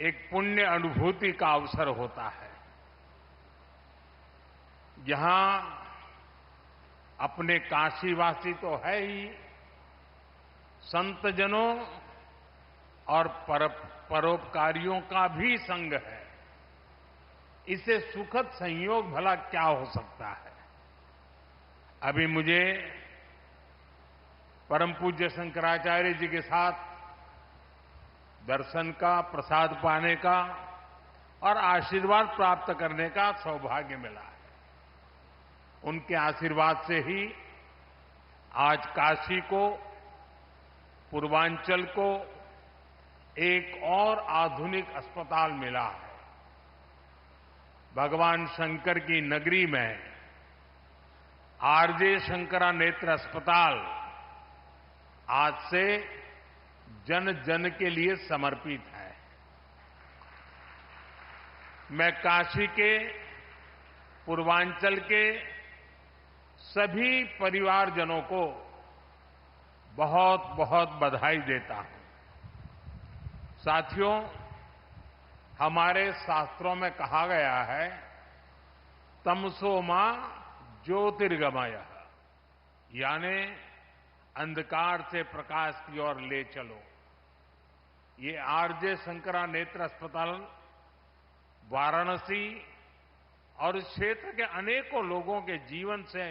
एक पुण्य अनुभूति का अवसर होता है। यहां अपने काशीवासी तो है ही, संतजनों और परोपकारियों का भी संग है। इससे सुखद संयोग भला क्या हो सकता है। अभी मुझे परम पूज्य शंकराचार्य जी के साथ दर्शन का, प्रसाद पाने का और आशीर्वाद प्राप्त करने का सौभाग्य मिला है। उनके आशीर्वाद से ही आज काशी को, पूर्वांचल को एक और आधुनिक अस्पताल मिला है। भगवान शंकर की नगरी में आरजे शंकरा नेत्र अस्पताल आज से जन जन के लिए समर्पित है। मैं काशी के, पूर्वांचल के सभी परिवारजनों को बहुत बहुत बधाई देता हूं। साथियों, हमारे शास्त्रों में कहा गया है, तमसो मां ज्योतिर्गमय, यानी अंधकार से प्रकाश की ओर ले चलो। ये आरजे शंकरा नेत्र अस्पताल वाराणसी और इस क्षेत्र के अनेकों लोगों के जीवन से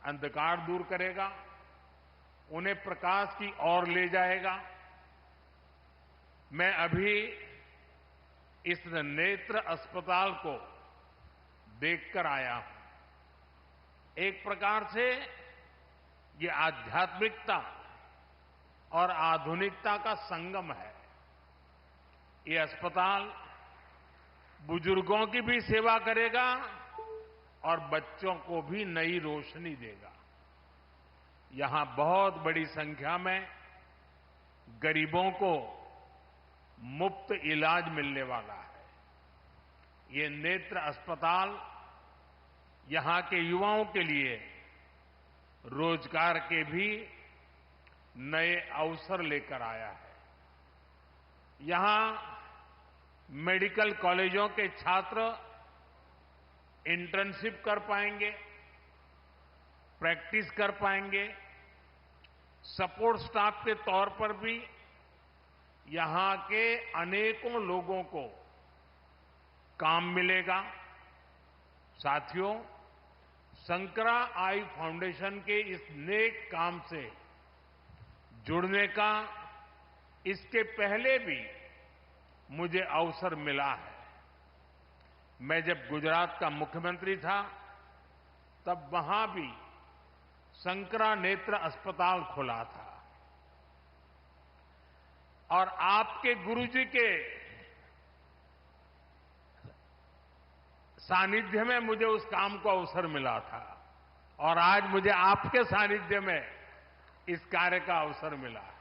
अंधकार दूर करेगा, उन्हें प्रकाश की ओर ले जाएगा। मैं अभी इस नेत्र अस्पताल को देखकर आया हूं। एक प्रकार से ये आध्यात्मिकता और आधुनिकता का संगम है। ये अस्पताल बुजुर्गों की भी सेवा करेगा और बच्चों को भी नई रोशनी देगा। यहां बहुत बड़ी संख्या में गरीबों को मुफ्त इलाज मिलने वाला है। ये नेत्र अस्पताल यहां के युवाओं के लिए रोजगार के भी नए अवसर लेकर आया है। यहां मेडिकल कॉलेजों के छात्र इंटर्नशिप कर पाएंगे, प्रैक्टिस कर पाएंगे। सपोर्ट स्टाफ के तौर पर भी यहां के अनेकों लोगों को काम मिलेगा। साथियों, शंकरा आई फाउंडेशन के इस नेक काम से जुड़ने का इसके पहले भी मुझे अवसर मिला है। मैं जब गुजरात का मुख्यमंत्री था, तब वहां भी शंकरा नेत्र अस्पताल खुला था और आपके गुरुजी के सानिध्य में मुझे उस काम को अवसर मिला था और आज मुझे आपके सानिध्य में इस कार्य का अवसर मिला है।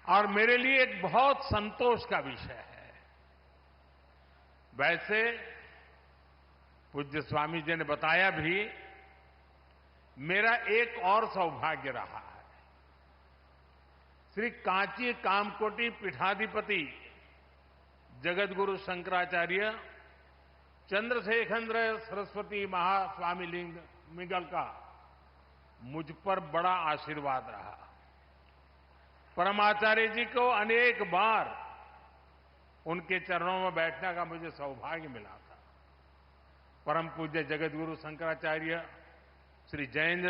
और मेरे लिए एक बहुत संतोष का विषय है। वैसे पूज्य स्वामी जी ने बताया भी, मेरा एक और सौभाग्य रहा है। श्री कांची कामकोटि पीठाधिपति जगतगुरु शंकराचार्य चंद्रशेखर सरस्वती महास्वामी मिगल का मुझ पर बड़ा आशीर्वाद रहा। परमाचार्य जी को अनेक बार उनके चरणों में बैठने का मुझे सौभाग्य मिला था। परम पूज्य जगतगुरु शंकराचार्य श्री जयेंद्र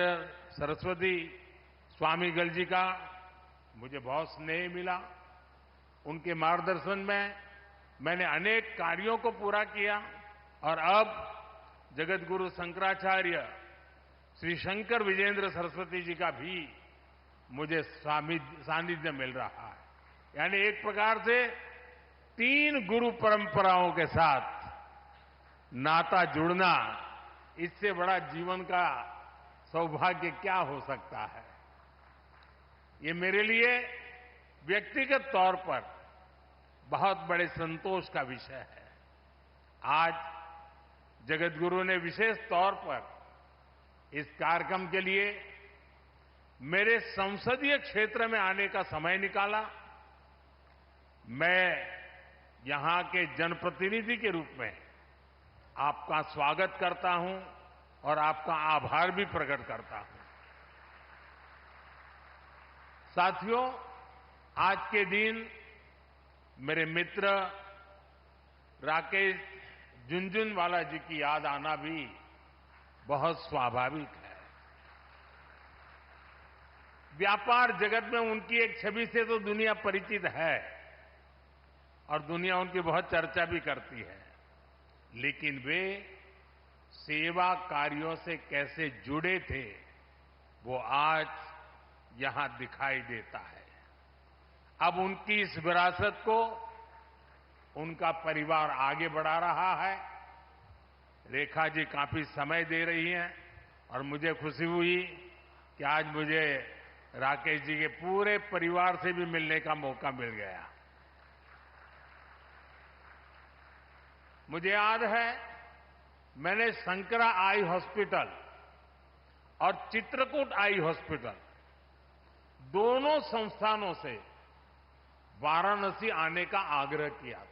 सरस्वती स्वामीगल जी का मुझे बहुत स्नेह मिला। उनके मार्गदर्शन में मैंने अनेक कार्यों को पूरा किया और अब जगतगुरु शंकराचार्य श्री शंकर विजेंद्र सरस्वती जी का भी मुझे सानिध्य मिल रहा है। यानी एक प्रकार से 3 गुरु परंपराओं के साथ नाता जुड़ना, इससे बड़ा जीवन का सौभाग्य क्या हो सकता है। ये मेरे लिए व्यक्तिगत तौर पर बहुत बड़े संतोष का विषय है। आज जगतगुरु ने विशेष तौर पर इस कार्यक्रम के लिए मेरे संसदीय क्षेत्र में आने का समय निकाला मैं यहां के जनप्रतिनिधि के रूप में आपका स्वागत करता हूं और आपका आभार भी प्रकट करता हूं। साथियों, आज के दिन मेरे मित्र राकेश झुनझुनवाला जी की याद आना भी बहुत स्वाभाविक है। व्यापार जगत में उनकी एक छवि से तो दुनिया परिचित है और दुनिया उनकी बहुत चर्चा भी करती है, लेकिन वे सेवा कार्यों से कैसे जुड़े थे वो आज यहां दिखाई देता है। अब उनकी इस विरासत को उनका परिवार आगे बढ़ा रहा है। रेखा जी काफी समय दे रही हैं और मुझे खुशी हुई कि आज मुझे राकेश जी के पूरे परिवार से भी मिलने का मौका मिल गया। मुझे याद है, मैंने शंकरा आई हॉस्पिटल और चित्रकूट आई हॉस्पिटल दोनों संस्थानों से वाराणसी आने का आग्रह किया था।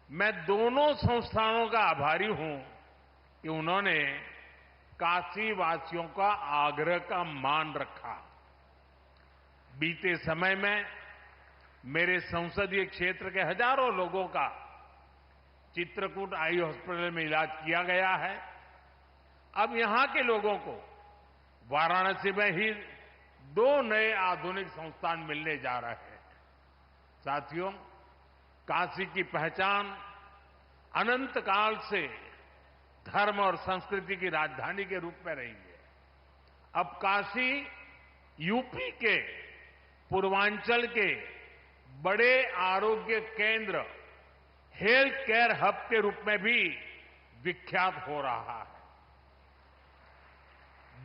मैं दोनों संस्थानों का आभारी हूं कि उन्होंने काशी वासियों का आग्रह का मान रखा। बीते समय में मेरे संसदीय क्षेत्र के हजारों लोगों का चित्रकूट आई हॉस्पिटल में इलाज किया गया है। अब यहां के लोगों को वाराणसी में ही 2 नए आधुनिक संस्थान मिलने जा रहे हैं। साथियों, काशी की पहचान अनंत काल से धर्म और संस्कृति की राजधानी के रूप में रही है। अब काशी यूपी के पूर्वांचल के बड़े आरोग्य केंद्र, हेल्थ केयर हब के रूप में भी विख्यात हो रहा है।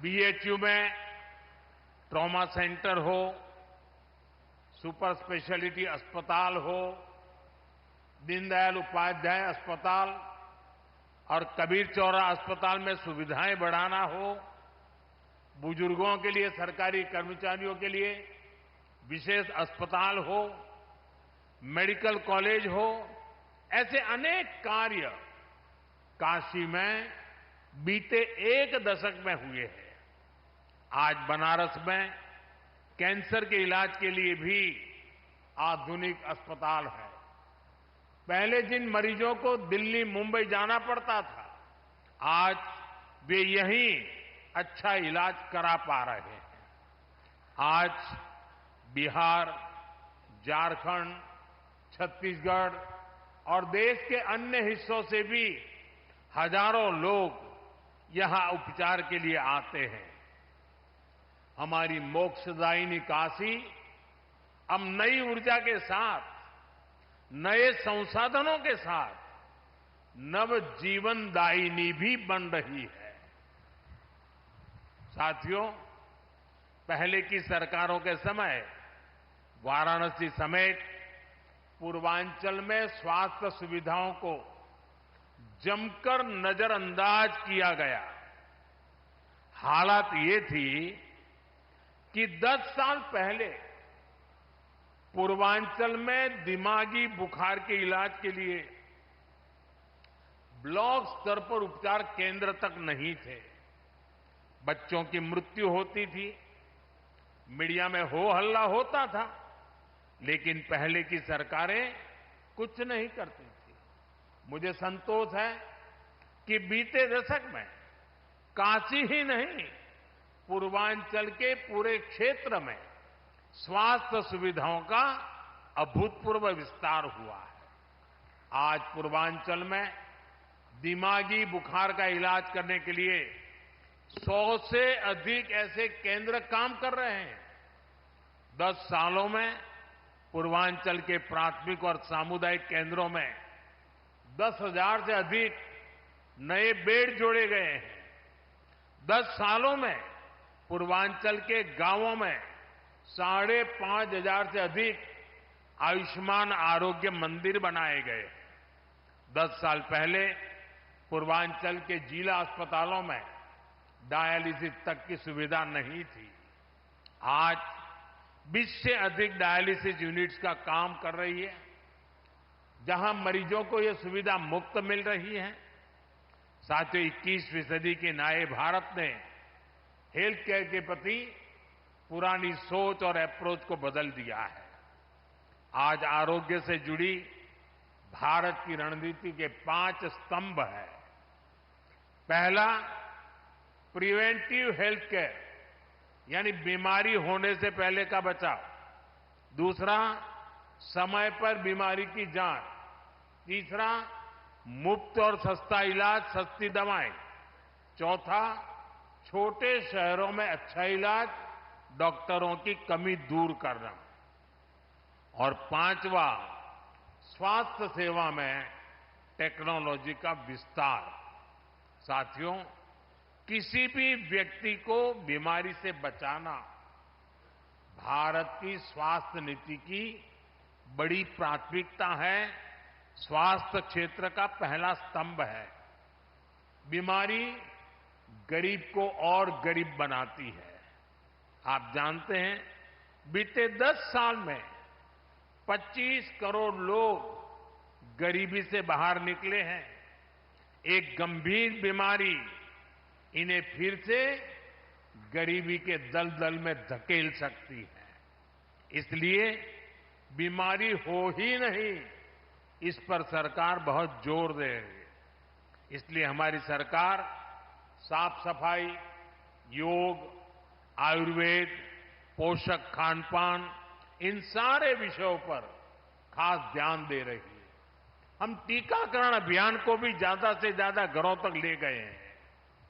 बीएचयू में ट्रॉमा सेंटर हो, सुपर स्पेशलिटी अस्पताल हो, दीनदयाल उपाध्याय अस्पताल और कबीर चौरा अस्पताल में सुविधाएं बढ़ाना हो, बुजुर्गों के लिए, सरकारी कर्मचारियों के लिए विशेष अस्पताल हो, मेडिकल कॉलेज हो, ऐसे अनेक कार्य काशी में बीते 1 दशक में हुए हैं। आज बनारस में कैंसर के इलाज के लिए भी आधुनिक अस्पताल है। पहले जिन मरीजों को दिल्ली, मुंबई जाना पड़ता था, आज वे यहीं अच्छा इलाज करा पा रहे हैं। आज बिहार, झारखंड, छत्तीसगढ़ और देश के अन्य हिस्सों से भी हजारों लोग यहां उपचार के लिए आते हैं। हमारी मोक्षदायिनी काशी अब नई ऊर्जा के साथ, नए संसाधनों के साथ नव जीवनदायिनी भी बन रही है। साथियों, पहले की सरकारों के समय वाराणसी समेत पूर्वांचल में स्वास्थ्य सुविधाओं को जमकर नजरअंदाज किया गया। हालात ये थी कि 10 साल पहले पूर्वांचल में दिमागी बुखार के इलाज के लिए ब्लॉक स्तर पर उपचार केंद्र तक नहीं थे। बच्चों की मृत्यु होती थी, मीडिया में हो हल्ला होता था, लेकिन पहले की सरकारें कुछ नहीं करती थी। मुझे संतोष है कि बीते दशक में काशी ही नहीं, पूर्वांचल के पूरे क्षेत्र में स्वास्थ्य सुविधाओं का अभूतपूर्व विस्तार हुआ है। आज पूर्वांचल में दिमागी बुखार का इलाज करने के लिए 100 से अधिक ऐसे केंद्र काम कर रहे हैं। 10 सालों में पूर्वांचल के प्राथमिक और सामुदायिक केंद्रों में 10,000 से अधिक नए बेड जोड़े गए हैं। 10 सालों में पूर्वांचल के गांवों में 5,500 से अधिक आयुष्मान आरोग्य मंदिर बनाए गए। 10 साल पहले पूर्वांचल के जिला अस्पतालों में डायलिसिस तक की सुविधा नहीं थी। आज 20 से अधिक डायलिसिस यूनिट्स का काम कर रही है, जहां मरीजों को ये सुविधा मुफ्त मिल रही है। साथियों, 21वीं सदी के नए भारत ने हेल्थ केयर के प्रति पुरानी सोच और अप्रोच को बदल दिया है। आज आरोग्य से जुड़ी भारत की रणनीति के 5 स्तंभ हैं। पहला, प्रिवेंटिव हेल्थ केयर, यानी बीमारी होने से पहले का बचाव। दूसरा, समय पर बीमारी की जांच। तीसरा, मुफ्त और सस्ता इलाज, सस्ती दवाएं। चौथा, छोटे शहरों में अच्छा इलाज, डॉक्टरों की कमी दूर करना। और पांचवा, स्वास्थ्य सेवा में टेक्नोलॉजी का विस्तार। साथियों, किसी भी व्यक्ति को बीमारी से बचाना भारत की स्वास्थ्य नीति की बड़ी प्राथमिकता है, स्वास्थ्य क्षेत्र का पहला स्तंभ है। बीमारी गरीब को और गरीब बनाती है। आप जानते हैं, बीते 10 साल में 25 करोड़ लोग गरीबी से बाहर निकले हैं। एक गंभीर बीमारी इन्हें फिर से गरीबी के दलदल में धकेल सकती है। इसलिए बीमारी हो ही नहीं, इस पर सरकार बहुत जोर दे रही है। इसलिए हमारी सरकार साफ सफाई, योग, आयुर्वेद, पोषक खान-पान, इन सारे विषयों पर खास ध्यान दे रही है। हम टीकाकरण अभियान को भी ज्यादा से ज्यादा घरों तक ले गए हैं।